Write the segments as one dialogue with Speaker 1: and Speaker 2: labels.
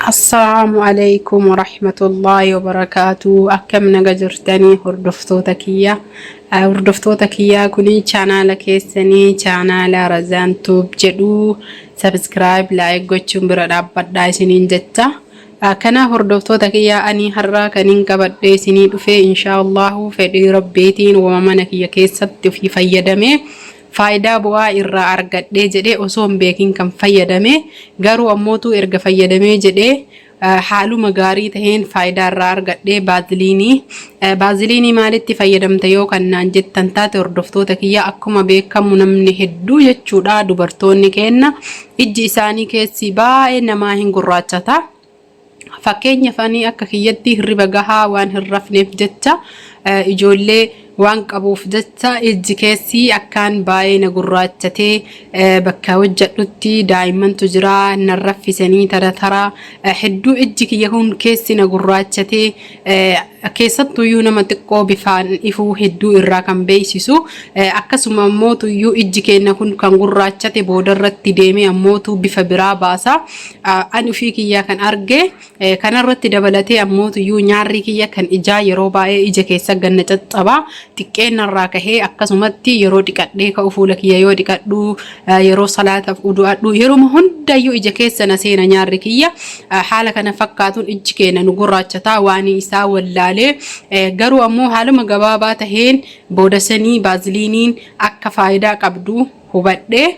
Speaker 1: السلام عليكم ورحمة الله وبركاته. أكم نجرتني هردفتوتك يا كوني channel كيسني channel رزان توب جدو سبسكرايب لايك gochuun bira dhaabbadhaa isiniin jetta. Kana hordoftoota kiyya ani har'a kanin qabadhee isinii dhufee inshaallahu fedhii rabbiitiin mana kiyya keessatti ofii fayyadamee faayidaa bu'aa irraa argadhee jedhee osoo hin beekin kan fayyadame garuu ammootu erga fayyadamee jedhee haaluma gaarii taheen faayidaa irraa argadhee baaziliinii maalitti fayyadamta yoo kannaan jettan taate hordoftoota kiyya akkuma beekamu namni hedduu jechuudha dubartoonni kenna ijji isaanii keessi baay'ee namaa hin gurraachata. Fakkeenya fanii akka kiyyatti hirriba gahaa waan hin rafneef jecha ijoollee waan qabuuf jecha ijji keessi akkaan baay'ee na gurraachatee bakka hojjedhutti daa'immantu jira narraffisanii tara hedduu ijji kiyya kun keessi na gurraachatee keessattuyyuu nama xiqqoo bifaan ifuu hedduu irraa kan beeksisu akkasuma ammootuyyuu ijji keenya kun kan gurraachate boodarratti deemee ammootu bifa biraa baasa ani ofii kiyya kan arge kanarratti dabalatee ammootuyyuu nyaarri kiyya kan ijaa yeroo baay'ee ija keessa ganna caccaba xiqqeennarraa kahee akkasumatti yeroo dhiqadhee ka'u fuula kiyya yoo dhiqadhu yeroo salaataaf udu'adhu yeroo hundayyuu ija keessa na seena nyaarri kiyya haala kana fakkaatuun ijji keenya nu gurraachataa waan isaa wallaalee garuu ammoo haaluma gabaabaa taheen boodasanii baaziliiniin akka faayidaa qabdu hubadhee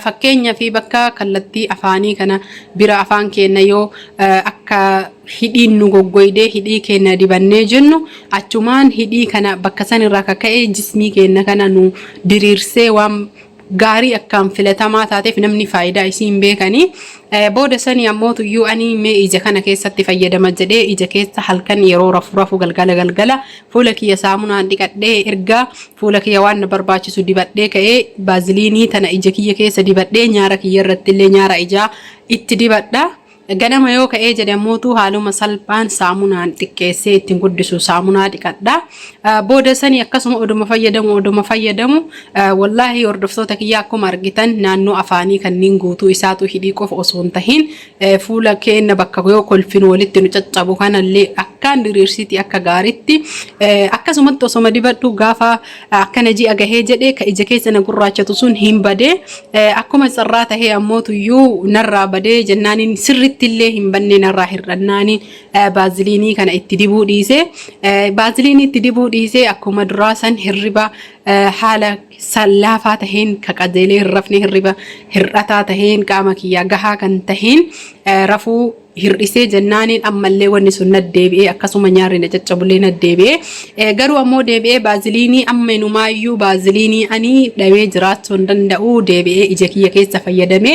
Speaker 1: fakkeenya fi bakka kallattii afaanii kana bira afaan keenya yoo akka hidhiin nu goggoydee hidhii keenya dibannee jennu achumaan hidhii kana bakka san irraa kaka'ee jismii keenya kana nu diriirsee waan gaarii akkaan filatamaa taateef namni faayidaa isiin beekanii booda sanii ammootuyyuu ani mee ija kana keessatti fayyadama jedhee ija keessa halkan yeroo rafu galgala fuula kiyya saamunaan dhiqadhee erga fuula kiyya waan na barbaachisu dibadhee ka'ee baaziliinii tana ija kiyya keessa dibadhee nyaara kiyya irratti illee nyaara ijaa itti dibadha. Ganama yoo ka'ee jedhamuutu haaluma salphaan saamunaan xiqqeessee ittiin guddisu saamunaa dhiqadha. Booda sanii akkasuma oduma fayyadamu wallaahi hordoftoota kiyya akkuma argitan naannoo afaanii kanneen guutuu isaatu hidhii qofa osoo hin tahin fuula keenya bakka yoo kolfin walitti nu caccabu kanallee akkaan diriirsiti akka gaariitti akkasumatti osoma dibadhu gaafa akkana ji'a gahee jedhee ka ija keessa na gurraachatu sun hin badee akkuma sarraa tahee ammootuyyuu narraa badee jennaaniin sirritti illee hin banne narraa hir'annaaniin baaziliinii kana itti dibuu dhiisee baaziliinii itti dibuu dhiisee akkuma duraa san hirriba haala sallaafaa taheen ka qajeelee hin rafne hirriba hir'ataa taheen qaama kiyyaa gahaa kan taheen rafuu hir'isee jennaaniin ammallee wanni sun naddeebi'ee akkasuma nyaarri na caccabulee naddeebi'ee garuu ammoo deebi'ee baaziliinii amma inumaayyuu baaziliinii ani dhabee jiraachuu hin danda'u deebi'ee ija kiyya keessa fayyadamee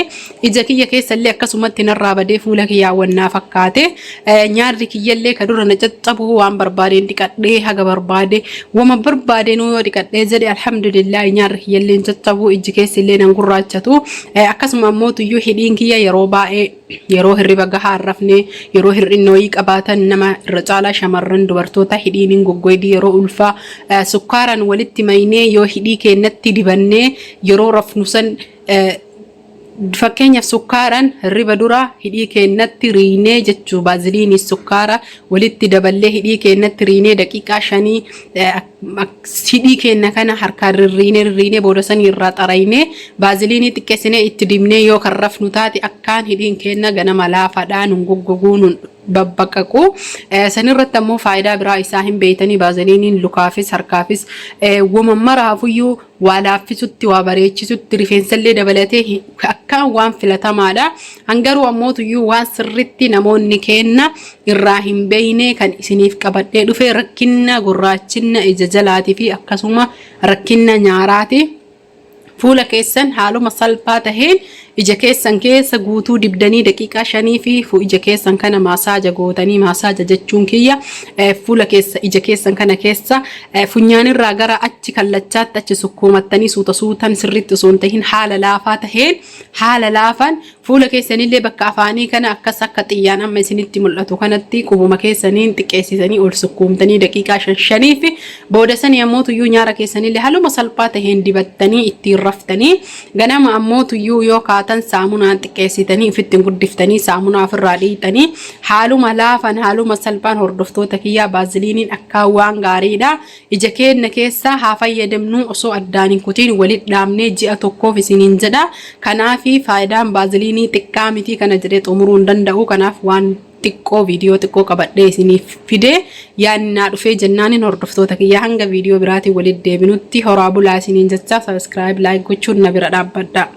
Speaker 1: ija kiyya keessa illee akkasumatti narraa badee fuula kiyyaa wannaa fakkaate nyaarri kiyyallee ka dura na caccabu waan barbaadeen dhiqadhee haga barbaade wama barbaadeen yoo dhiqadhee jedhe alhamdulillah nyaarri kiyyallee caccabu iji keessa illee nan gurraachatu akkasuma ammoo tuyyuu hidhiin kiyya yeroo baay'ee yeroo hirriba gahaa rafne yeroo hir'inooyi qabaatan nama irra caalaa shamarran dubartoota hidhiin goggoydii yeroo ulfaa sukkaaran walitti maynee yoo hidhii keenyatti dibannee yeroo rafnu san fakkeenyaaf sukkaaran hirriba dura hidhii keenyatti riinee jechuu baaziliinii sukkaara walitti daballee hidhii keenyatti riinee daqiiqaa 5 hidhii keenya kana harkaan riinee booda sanii irraa xaraynee baaziliinii xiqqeessinee itti dibnee yoo kan rafnu taate akkaan hidhiin keenya ganama laafaadhaan goggoguu babbaqaqu sanirratti ammoo faayidaa biraa isaa hin beeytanii baaziliiniin lukaafis harkaafis wamammaraafuyyuu waa laaffisutti waa bareechisutti rifeensallee dabalatee akkaan waan filatamaadha. Hangaruu ammootuyyuu waan sirritti namoonni kenna irraa hin beeyne kan isiniif qabadhee dhufe rakkinna gurraachina ija jalaatii fi akkasuma rakkinna nyaaraati. Fuula keessan haaluma salphaa taheen ija keessan keessa guutuu dibdanii daqiiqaa 5 fi ija keessan kana masaaja gootanii masaaja jechuun kiyya fuula keessa ija keessan kana keessa funyaanirraa gara achi kallachaatti achi sukkuumattanii suutan sirriitti osoo hin tahin haala laafaa taheen haala laafaan fuula keessanillee bakka afaanii kana akka xiyyaan amma isinitti mul'atu kanatti qubuma keessaniin xiqqeessisanii ol sukkuumtanii daqiiqaa 5 fi booda sanii ammoo tuyyuu nyaara keessanillee haaluma salphaa taheen dibattanii ittiin raftanii ganama ammoo tuyyuu yoo baatan saamunaa xiqqeessitanii ifittiin guddiftanii saamunaa ofirraa dhiitanii haaluma laafan haaluma salphaan hordoftoota kiyyaa baaziliiniin akka waan gaariidha. Ija keenya keessa haa fayyadamnu osoo addaan hin kutiin walitti dhaabnee ji'a tokkoof isiniin jedha. Kanaaf faayidaan baaziliinii xiqqaa miti kana jedhee xumuruu hin danda'u. Kanaaf waan xiqqoo viidiyoo xiqqoo qabadhee isiniif fide yaannaa dhufee jennaaniin hordoftoota kiyyaa hanga viidiyoo biraatiin walitti deebinutti horaa bulaa isiniin jecha subscribe like gochuun na bira dhaabbadha.